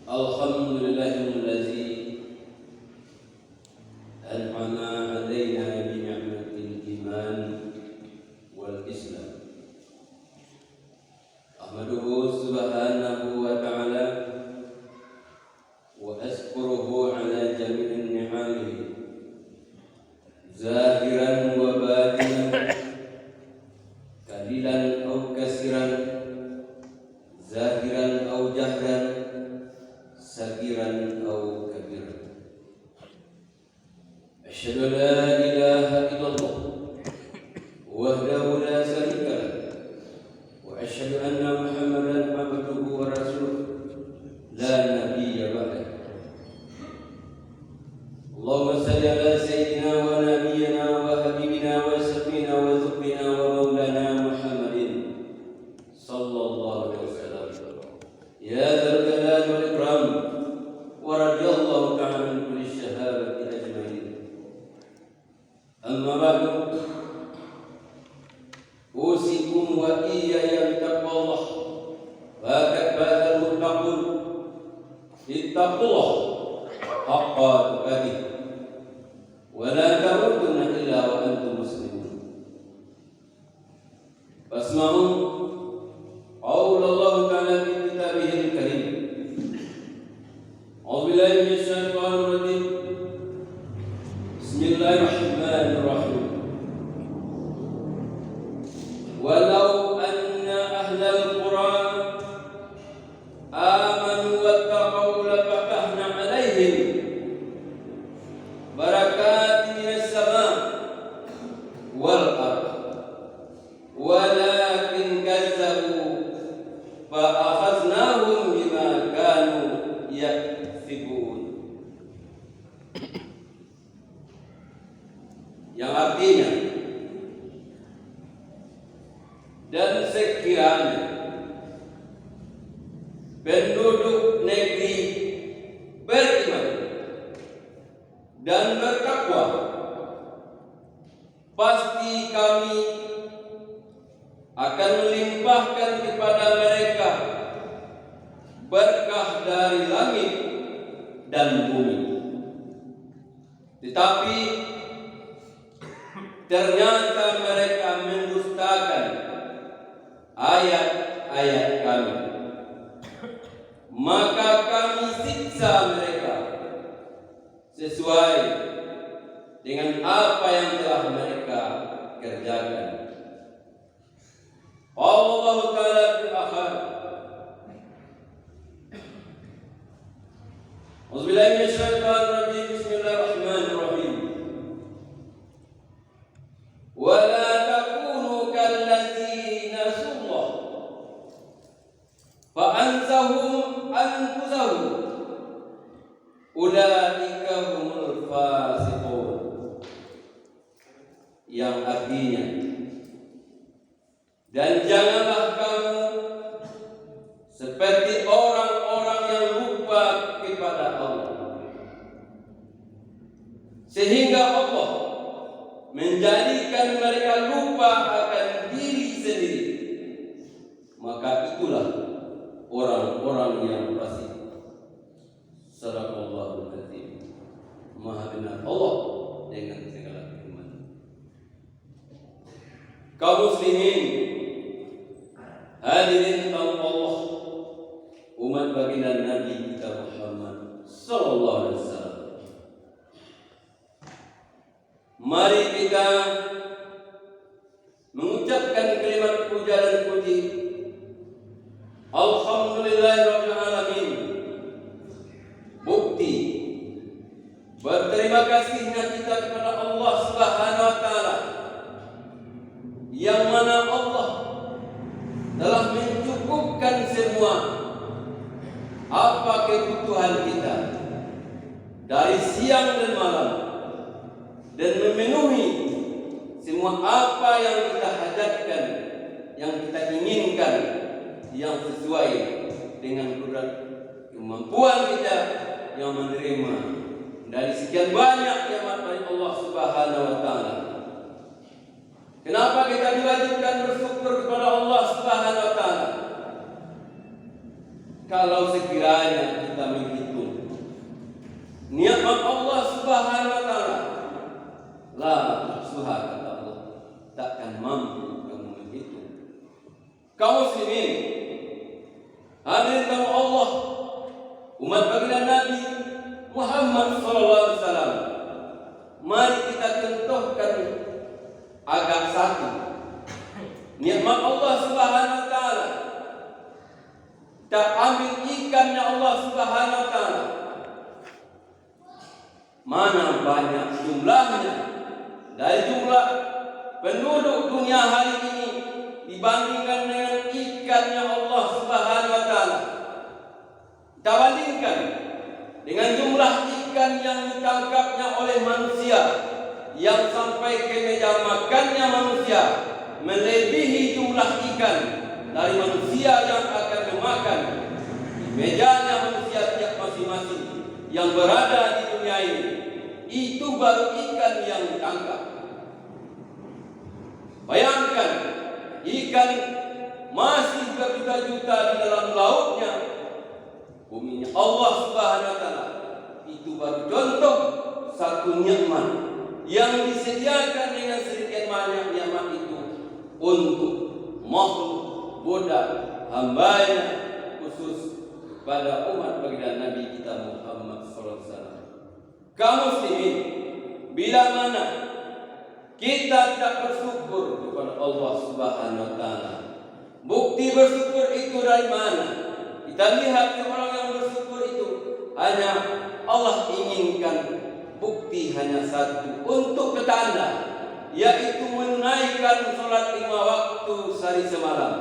Alhamdulillahilladzi an'ama 'alaina bi ni'matil iman wal islam. Ahmaduhu subhanahu wa ta'ala wa azkuruhu 'ala jami'in ni'amihi zahiran wa batinan, qalilan aw kasiran, zahiran aw jahran, sagiran aw kabiran. Asyhadu an la ilaha illallah wahdahu la syarika lah, wa asyhadu anna Muhammadan abduhu wa rasuluh la nabiyya ba'dah. Allahumma salli ala sayyidina wa nabiyyina wa habibina wa safina wa zubbina wa maulana Muhammadin sallallahu alaihi wasallam. Ya dzal jalali wal ikram wa radiyallahu ta'ala an kulli sahabati ajma'in. Amma ba'du, usikum wa iyaya bitaqwallah wa kadbazal muttaqun ittaqullah haqqa tuqatih wa la tamutunna illa wa antum muslimun. Fasma'u qaula Allah ta'ala fi kitabihil karim. A'udzu billahi minasy syaithanir rajim. Bismillahirrahmanirrahim. Walau anna ahlal qura amanu wattaqaw lafatahna 'alaihim barakatin minas sama' wal ardh walakin kazzabu fa akhaznahum bima kanu yaksibun. Yang artinya, dan sekiranya penduduk negeri beriman dan bertakwa, pasti kami akan melimpahkan kepada mereka berkah dari langit dan bumi. Tetapi ternyata mereka mendustakan ayat-ayat kami, maka kami siksa mereka sesuai dengan apa yang telah mereka kerjakan. Allah Ta'ala fil akhir. Auzubillahi minasy syaithanir rajim. Bismillahirrahmanirrahim. Wa la takunu kallazina nasullah fa ansahum anfusahum ulaika humul fasiqun. Yang artinya, dan janganlah kamu seperti orang-orang yang lupa kepada Allah, sehingga Allah menjadikan mereka lupa akan diri sendiri. Maka itulah orang-orang yang fasik. Sadaqallahul azim. Maha benar Allah dengan segala firman. Kaum muslimin, hadirin Allah, umat baginda Nabi kita Muhammad sallallahu alaihi wasallam. Mari kita mengucapkan kalimat puja dan puji. Alhamdulillahirabbil alamin. Bukti berterima kasihnya kita kepada Allah Subhanahu wa taala, yang mana Allah telah mencukupkan semua apa kebutuhan kita dari siang dan malam, dan memenuhi semua apa yang kita hajatkan, yang kita inginkan, yang sesuai dengan kudrat kemampuan kita yang menerima dari sekian banyak nikmat dari Allah Subhanahu wa taala. Kenapa kita diwajibkan bersyukur kepada Allah Subhanahu wa taala? Kalau sekiranya kita menghitung nikmat Allah Subhanahu wa taala, la tuhsuha, kata Allah, takkan mampu kamu menghitung. Kaum muslimin, hadirin kamu Allah, umat baginda Nabi Muhammad sallallahu alaihi wasallam, mari kita contohkan agak satu nikmat Allah Subhanahu wa taala. Kita ambil ikannya Allah Subhanahu wa taala, mana banyak jumlahnya dari jumlah penduduk dunia hari ini dibandingkan dengan ikannya Allah Subhanahu wa taala. Kita bandingkan dengan jumlah ikan yang ditangkapnya oleh manusia, yang sampai ke meja makannya manusia melebihi jumlah ikan dari manusia yang akan memakan di mejanya manusia tiap masing-masing yang berada di dunia ini. Itu baru ikan yang ditangkap. Bayangkan, ikan masih berjuta-juta di dalam lautnya, buminya Allah Subhanahu wa taala. Itu baru contoh satu nikmat yang disediakan dengan sedikit banyak nikmat itu untuk makhluk budak hambanya, khusus pada umat baginda Nabi kita Muhammad sallallahu alaihi wasallam. Kaum muslimin, bila mana kita tidak bersyukur kepada Allah Subhanahu wa taala, bukti bersyukur itu dari mana? Kita lihat orang yang bersyukur itu hanya Allah inginkan bukti hanya satu untuk petanda, yaitu menunaikan salat 5 waktu sehari semalam.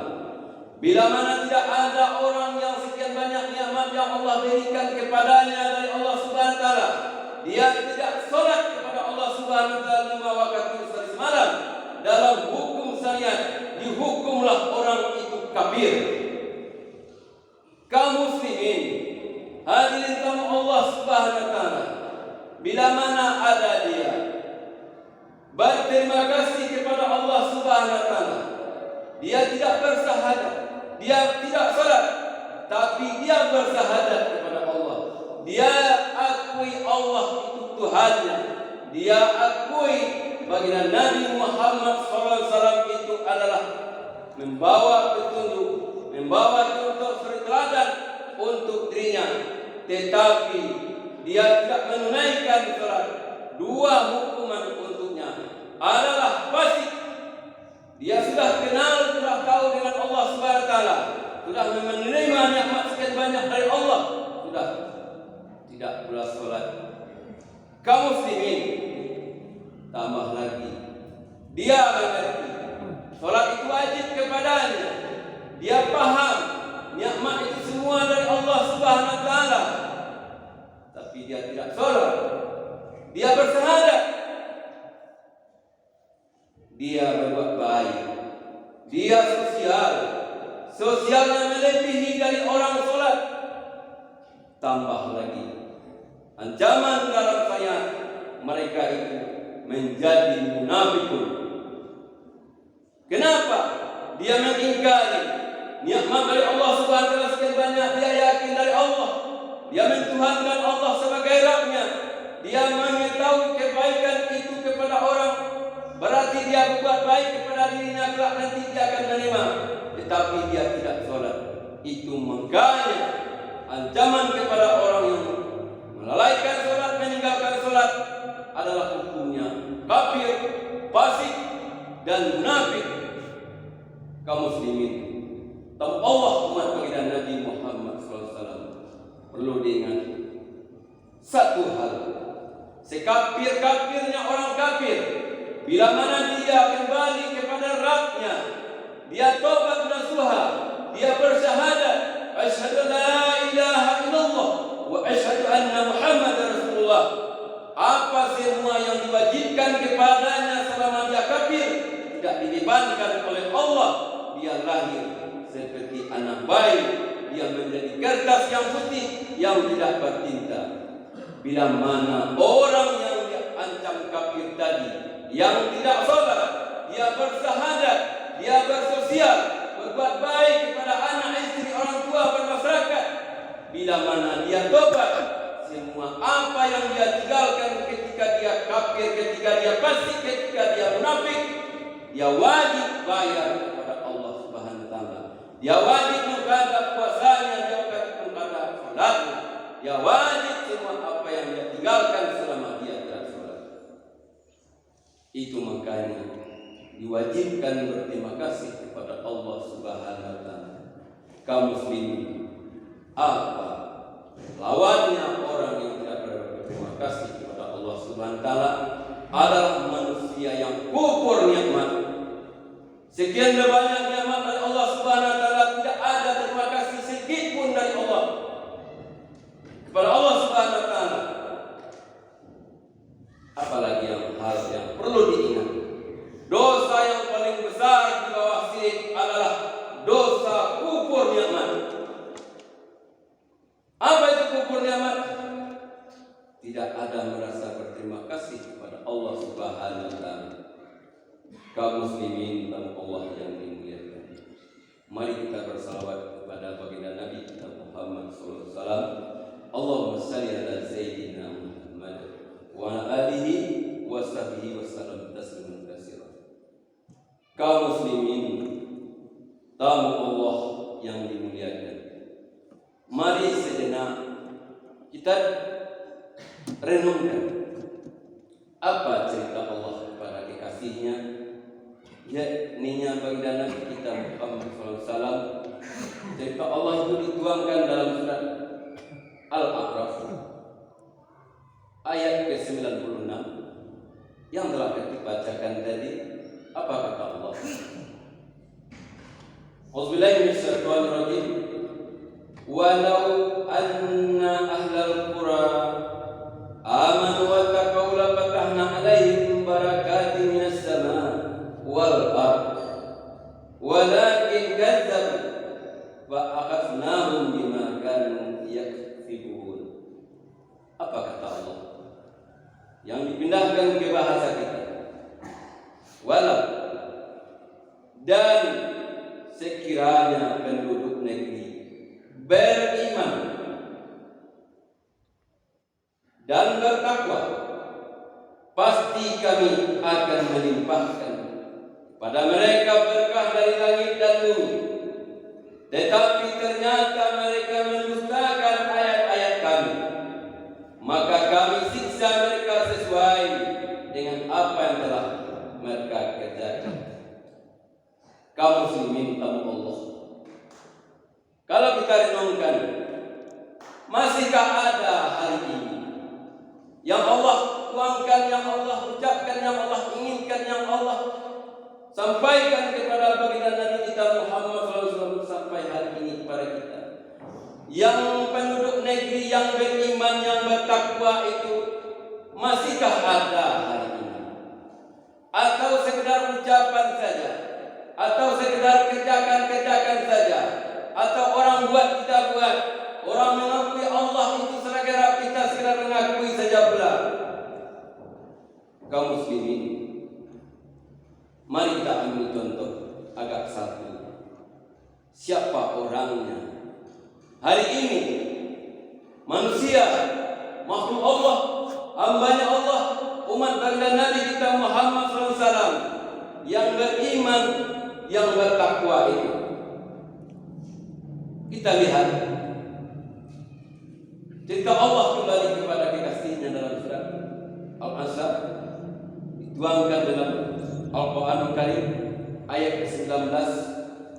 Bila mana tidak ada orang yang sekian banyak nikmat yang Allah berikan kepadanya dari Allah Subhanahu wa taala, dia tidak salat kepada Allah Subhanahu wa taala 5 waktu sehari semalam, dalam hukum syariat dihukumlah orang itu kafir. Kaum muslimin, hadirin kaum Allah Subhanahu wa taala, bila mana ada dia berterima kasih kepada Allah Subhanahu wa taala, dia tidak bersahadat, dia tidak salat, tapi dia bersahadat kepada Allah. Dia akui Allah itu Tuhannya. Dia akui baginda Nabi Muhammad SAW itu adalah membawa petunjuk, membawa contoh suri teladan untuk dirinya. Tetapi dia tidak menunaikan salat. 2 hukuman untuknya adalah fasik. Dia sudah kenal, sudah tahu dengan Allah Subhanahu wa taala, sudah menerima nikmat sekian banyak dari Allah, sudah tidak pula salat. Kaum muslimin, tambah lagi, dia mengerti salat itu wajib kepadanya. Dia paham nikmat itu semua dari Allah Subhanahu wa taala, tapi dia tidak salat. Dia bersahadat, dia berbuat baik, dia sosialnya melebihi dari orang salat. Tambah lagi, ancaman dalam ayat, mereka itu menjadi munafikun. Kenapa? Dia mengingkari nikmat dari Allah Subhanahu wa taala sekian banyak. Dia yakin dari Allah, dia mentuhankan Allah sebagai Rabb-Nya. Dia mengetahui kebaikan itu kepada orang, berarti dia berbuat baik kepada dirinya, kelak nanti dia akan menerima. Tetapi dia tidak salat. Itu makanya ancaman kepada orang yang melalaikan salat, meninggalkan salat adalah hukumnya kafir, fasik, dan munafik. Kaum muslimin, tahu Allah umat baginda Nabi Muhammad SAW perlu diingat satu hal. Sekafir-kafirnya orang kafir, bila mana dia kembali kepada Rabb-Nya, dia tobat nasuha, dia bersyahadat, asyhadu la ilaha illallah wa asyhadu anna Muhammadar Rasulullah. Apa semua yang diwajibkan kepadanya selama dia kafir tidak dibebankan oleh Allah. Dia lahir seperti anak bayi, dia menjadi kertas yang putih yang tidak bertinta. Bila mana orang yang diancam kafir tadi, yang tidak sabar, dia bersahadat, dia bersosial, berbuat baik kepada anak, istri, orang tua, bermasyarakat, bila mana dia tobat, semua apa yang dia tinggalkan ketika dia kafir, ketika dia fasik, ketika dia munafik, dia wajib bayar kepada Allah Subhanahu wa taala. Dia wajib menghadap puasanya, dia wajib menghadap salatnya. Dia wajib semua apa yang dia tinggalkan selama dia tidak salat. Itu makanya diwajibkan berterima kasih kepada Allah Subhanahu wa taala. Kaum muslimin, apa lawannya orang yang tidak berterima kasih kepada Allah Subhanahu wa taala adalah manusia yang kufur nikmat. Sekian banyak nikmat dari Allah Subhanahu wa taala, tidak ada terima kasih sedikit pun dari Allah kepada Allah Subhanahu wa taala. Apalagi hal yang perlu diingat, dosa yang paling besar di bawah syirik adalah dosa kufur nikmat. Apa itu kufur nikmat? Tidak ada merasa berterima kasih kepada Allah Subhanahu wa taala. Kaum muslimin dan Allah yang dimuliakan, mari kita bersalawat kepada baginda Nabi kita Muhammad sallallahu alaihi wasallam. Allahumma shalli ala sayyidina Muhammad wa ala alihi wa sahbihi wa sallam tasliman katsiran. Kaum muslimin, tamu Allah yang dimuliakan, mari sejenak kita renungkan apa cerita Allah kepada kekasihnya, yakni baginda Nabi kita Muhammad SAW. Cerita Allah itu dituangkan dalam surat Al-A'raf ayat ke-96 yang telah kita bacakan tadi. Apa kata Allah? Auzubillahi minasyaitonir rajim. Walau anna ahlal qura amanu wa taqaw la fatahna alaihim barakatin minas sama' wal ard walakin kadzabu fa akhadnahum bima kanu yaksibun. Apa kata Allah? Yang dipindahkan ke bahasa kita. Walau, dan sekiranya penduduk negeri beriman dan bertakwa, pasti kami akan melimpahkan pada mereka berkah dari langit dan bumi. Tetapi ternyata mereka mendustakan ayat-ayat kami, maka kami siksa mereka sesuai dengan apa yang telah mereka kerjakan. Kaum muslimin tamu Allah, kalau kita renungkan, masihkah ada hari ini yang Allah tuangkan, yang Allah ucapkan, yang Allah inginkan, yang Allah sampaikan kepada baginda Nabi kita Muhammad SAW sampai hari ini kepada kita, yang penduduk negeri yang beriman, yang bertakwa itu, masihkah ada hari ini? Atau sekedar ucapan saja, atau sekedar kerjakan saja, atau orang buat kita buat, orang mengakui Allah itu sebagai Rabb, kita sekedar mengakui saja pula. Kaum muslimin, mari kita ambil contoh agak satu. Siapa orangnya hari ini? Manusia, makhluk Allah, hambanya Allah, umat baginda Nabi kita Muhammad SAW yang beriman, yang bertakwa itu. Kita lihat cerita Allah kembali kepada kekasihnya dalam surat Al-Ahzab, dituangkan dalam Al-Quranul Karim ayat ke-19.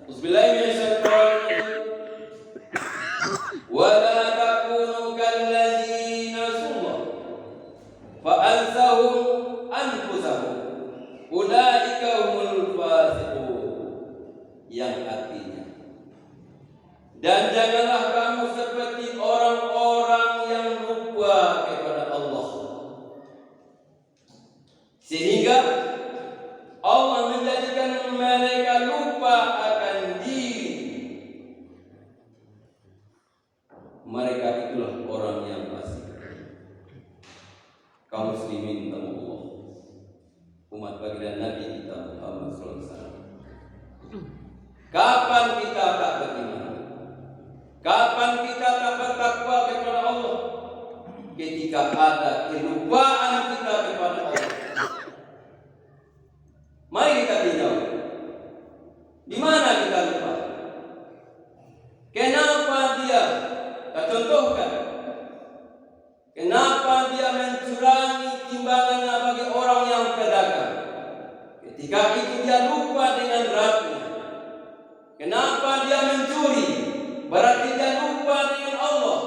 Bismillahirrahmanirrahim. Wa la takunu kallazina nasullah fa ansahum anfusahum ulaika humul fasiqun. Yang artinya, dan janganlah kamu seperti orang-orang yang lupa kepada Allah, sehingga Allah menjadikan mereka lupa akan diri. Mereka itulah orang yang fasik. Kaum muslimin tamu Allah, umat baginda Nabi kita Muhammad SAW, kapan kita tak beriman? Kapan kita tak bertakwa? ketika ada kelupaan kita kepada Allah. Mari kita tinjau. Di mana kita lupa? Kenapa dia? Kita contohkan. Kenapa dia mencurangi timbangannya bagi orang yang pedagang? Ketika itu dia lupa dengan Rabbnya. Kenapa dia mencuri? Berarti dia lupa dengan Allah.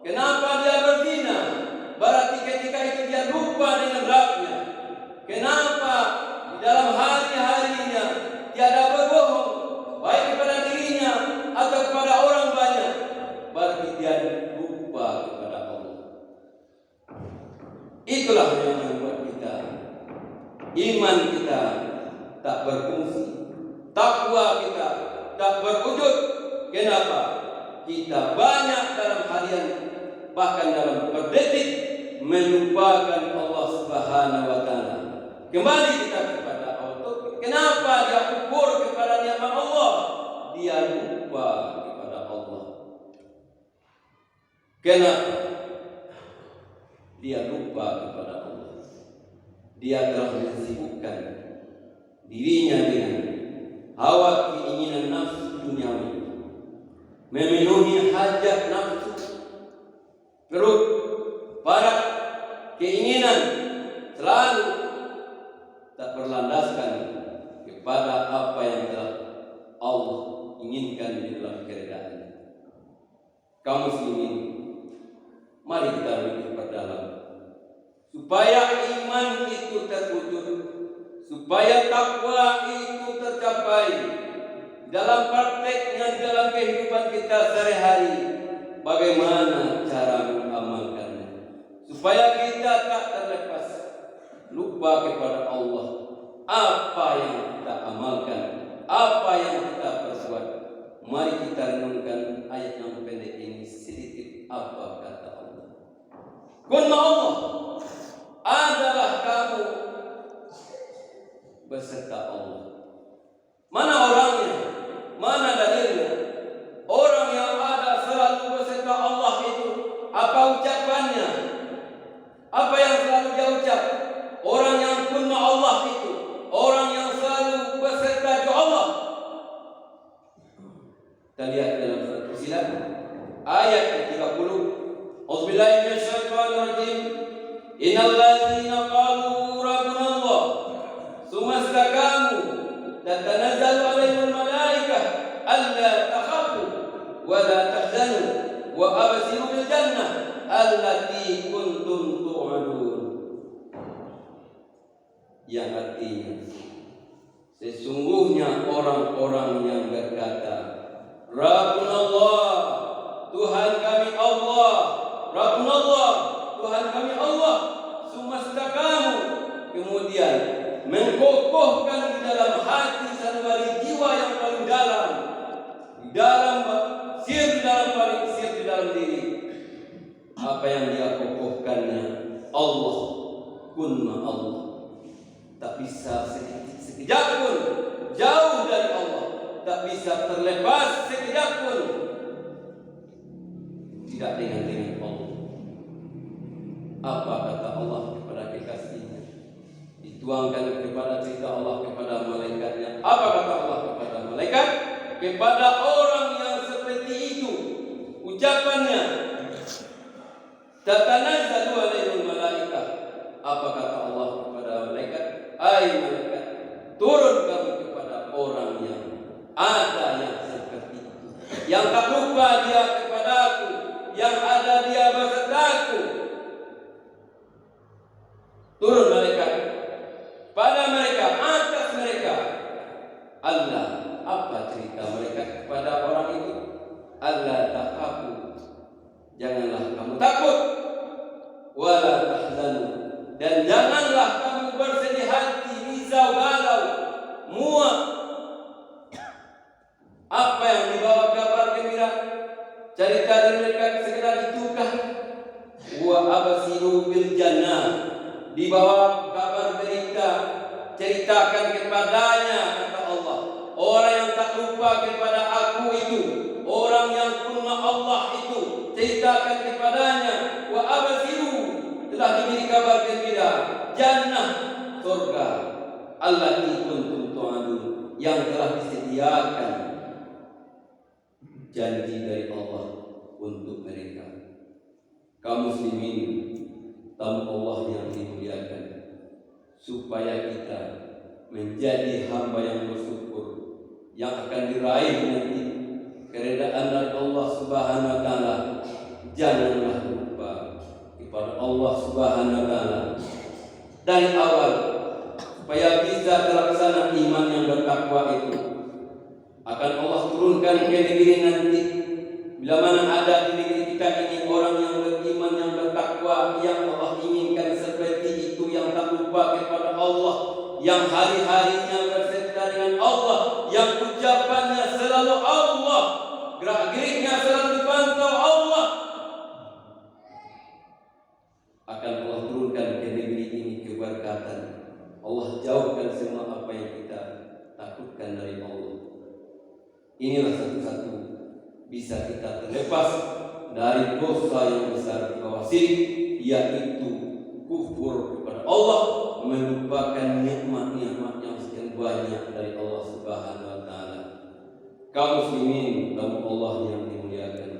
Kenapa dia berzina? Berarti ketika itu dia lupa dengan Rabbnya. Kenapa di dalam hari-harinya tiada berbohong, baik kepada dirinya atau kepada orang banyak? Berarti dia lupa kepada Allah. Itulah yang membuat kita, iman kita tak berfungsi, takwa kita tak berwujud. Kenapa? Kita banyak dalam harian, bahkan dalam per detik melupakan Allah Subhanahu wa taala. Kembali kita kepada Allah. Kenapa dia kufur kepada nikmat Allah? Dia lupa kepada Allah. Kenapa? Dia lupa kepada Allah. Dia telah mensibukkan dirinya dengan hawa keinginan nafsu duniawi, memenuhi hajat nafsu, perut, barat, keinginan selalu tak berlandaskan kepada apa yang telah Allah inginkan di dalam keredaan. Kaum muslimin, mari kita lebih perdalam supaya iman itu terwujud, supaya takwa itu tercapai dalam prakteknya, dalam kehidupan kita sehari-hari. Bagaimana cara mengamalkannya supaya kita tak terlepas lupa kepada Allah. Apa yang kita amalkan, apa yang kita perbuat. Mari kita renungkan ayat yang pendek ini sedikit. Apa kata Allah? Kunna Allah adalah kamu beserta Allah. Mana orangnya? Mana dalilnya? Orang yang ada selalu beserta Allah itu apa ucapannya? Apa yang selalu dia ucap? Orang yang kunna Allah itu orang yang selalu beserta Allah. Kita lihat dalam surat Fussilat ayat ke-30. Auzubillahi minasyaitonir rajim. Innal ladzina qalu rabbuna Allah tsumma istaqamu tatanazzalu alaihimul malaikah alla takhafu wa la tahzanu wa abshiru bil jannah allati kuntum tu'adun. Yang artinya sesungguhnya orang-orang yang berkata Rabbuna Allah, Tuhan kami Allah, Rabbuna Allah, Tuhan kami Allah, sumastaqamu, kemudian mengkokohkan di dalam hati sanubari jiwa yang paling dalam, di dalam sir, di dalam paling sir, di dalam diri. Apa yang dia kokohkannya? Allah, kunna Allah. Tak bisa sekejap pun jauh dari Allah, tak bisa terlepas sekejap pun tidak dengan Allah. Apa kata Allah kepada kekasihnya? Dituangkan kepada cerita Allah kepada malaikatnya. Apa kata Allah kepada malaikat? Kepada orang yang seperti itu ucapannya, tatanazzalu alaihimul malaikah. Apa kata Allah kepada malaikat? Hai malaikat, turun kamu kepada orang yang ada yang seperti itu, yang tak lupa dia kepadaku, yang ada dia besertaku. Turun malaikat pada mereka, atas mereka. Allah, apa cerita mereka kepada orang itu? Allah takhafu, janganlah kamu takut, wala tahzanu, dan janganlah kamu bersedih hati, risau, galau, muak. Apa yang dibawa kabar gembira? Cerita dari mereka sekedar itukah? Wa absiru bil jannah, dibawa kabar berita, ceritakan kepadanya, kata Allah, orang yang tak lupa kepada aku itu, orang yang kunna Allah itu, ceritakan kepadanya. Wa absiru allati kuntum tu'adun, yang telah disediakan janji dari Allah untuk mereka. Kaum muslimin, tamu Allah yang dimuliakan, supaya kita menjadi hamba yang bersyukur, yang akan diraih nanti keridaan dari Allah Subhanahu wa taala. Janganlah lupa kepada Allah Subhanahu wa taala dari awal, supaya bisa terlaksana iman yang bertakwa itu. Akan Allah turunkan ke negeri nanti, bila mana ada di negeri kita ini orang yang beriman, yang bertakwa, yang Allah inginkan seperti itu, yang tak lupa kepada Allah, yang hari-harinya berserta dengan Allah, yang ucapannya selalu Allah, gerak-geriknya selalu dipantau Allah. Akan Allah turunkan ke negeri ini keberkatan. Allah jauhkan semua apa yang kita takutkan dari Allah. Inilah satu-satu bisa kita terlepas dari dosa yang besar di bawah sini, yaitu kufur kepada Allah, melupakan nikmat-nikmat yang sekian banyak dari Allah Subhanahu wa taala. Kaum muslimin, kaum Allah yang dimuliakan,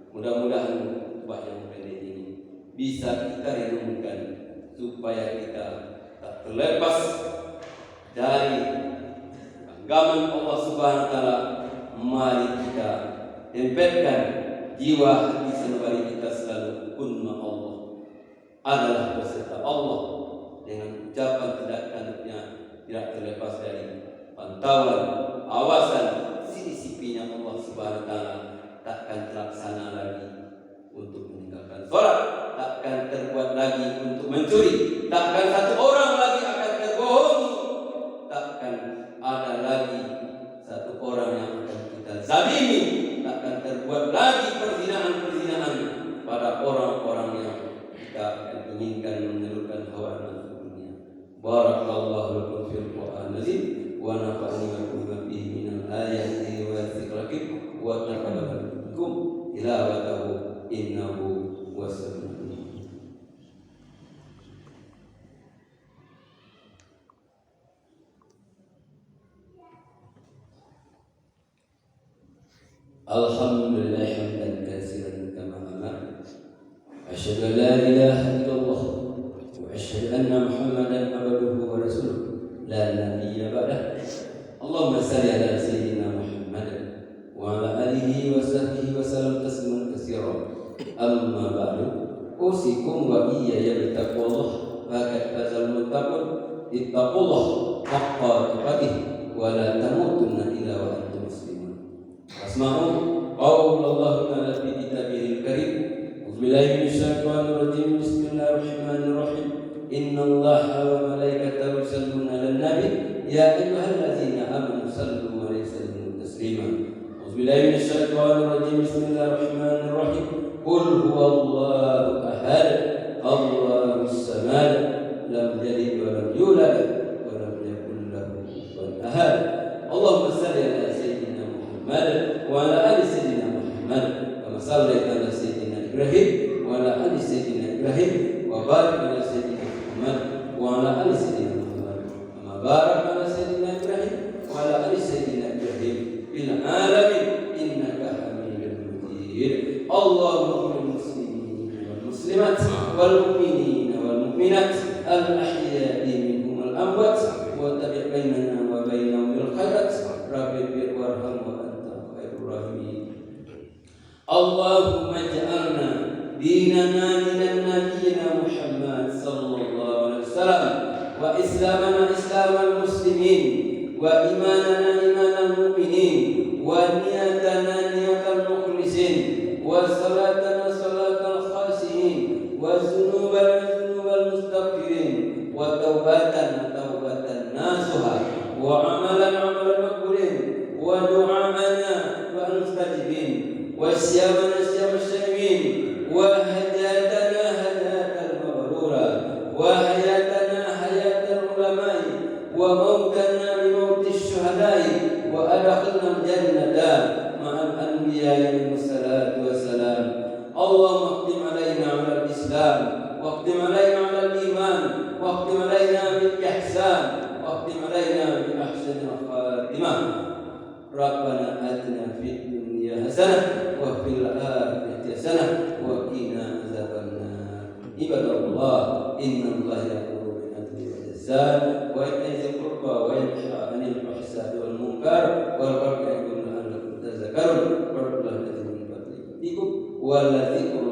mudah-mudahan khutbah yang pendek ini bisa kita renungkan supaya kita tak terlepas dari genggaman Allah Subhanahu wa taala. Mari kita tempelkan jiwa hati sanubari kita selalu kunna Allah, adalah beserta Allah, dengan ucapan tindakannya tidak terlepas dari pantauan, awasan, sisi-sisinya Allah Subhanahu wa taala. Takkan terlaksana lagi untuk meninggalkan sholat, takkan terbuat lagi untuk mencuri, takkan satu orang lagi akan terbohongi, takkan ada lagi satu orang yang akan kita zalimi, takkan terbuat lagi perzinaan-perzinaan pada orang-orang yang kita akan inginkan menelurkan hawa nafsu dunia. Barakallahu lakum fil Qur'an azim wa nafa'ani wa kunna bihi minal ayati wa dzikril wa taqabbal minkum tilawatahu innahu wasami'un. Alhamdulillah hamdan katsiran kama amara. Asyhadu an la ilaha illallah wa asyhadu anna Muhammadan abduhu wa rasuluh la nabiyya ba'dah. Allahumma shalli ala sayyidina Muhammad wa ala alihi wa sahbihi wa sallam tasliman katsiran. Amma ba'du, usikum wa iyaya bittaqwallah, faqad fazal muttaqun. Ittaqullah haqqa tuqatih wa la tamutunna illa wa antum muslimun. Asma'u qaulullah ta'ala fi kitabihil karim. Billahi minasyaitonir rajim. Bismillahirrahmanirrahim. Innallaha wa malaikatahu yusholluna 'alan nabi ya ayyuhallazina amanu shallu 'alaihi wa sallimu taslima. Billahi minasyaitonir rajim. Bismillahirrahmanirrahim. Qul huwallahu ahad, Allahus samad, lam yalid wa lam yulad wa lam yakul lahu kufuwan ahad. Allahumma shalli ala sayyidina Muhammad wa ala ali sayyidina Muhammad kama shallaita ala sayyidina Ibrahim wa ala ali sayyidina Ibrahim wa barik ala sayyidina Muhammad wa ala ali sayyidina Muhammad kama barakta ala sayyidina Ibrahim wa ala ali sayyidina Ibrahim fil alamin innaka Hamidum Majid. Allahumma lil muslimin wal muslimat wal mu'minin wal mu'minat al ahya'i minhum al amwat wa tabi' bainana wa bainahum bil khairat rabbi warham wa anta khairur rahimin. Allahumma ij'alna dinana dinan nabiyyina Muhammad sallallahu alaihi wasallam wa islamana islamal muslimin wa imanana imanal mu'minin wa niyatana niyatal mukhlisin wa salatana salatal khashiin wa zunubana zunubal mustaghfirin wa taubatana taubatan nasuha wa amalan amalan maqbulin wa du'aana wa mustajibin wa siyamana siyam syaimin wa hajatana hajatal mabrura wa hayatana hayatal ulama'i wa mautana bi mautis syuhada'i wa adkhilna jannata ma'al anbiya'i wassalatu wassalam. Allahumma khtim alaina 'alal islam wa khtim alaina 'alal iman wa khtim alaina bil ihsan wa khtim واختم علينا بأحسن الخاتمة. ربنا آتنا في الدنيا حسنة وفي الآخرة حسنة وقنا عذاب النار. عباد الله إن الله يأمر بالعدل والإحسان وإيتاء ذي القربى وينهى عن الفحشاء والمنكر والبغي يعظكم لعلكم تذكرون. واذكروا الله العظيم من فضله والذكر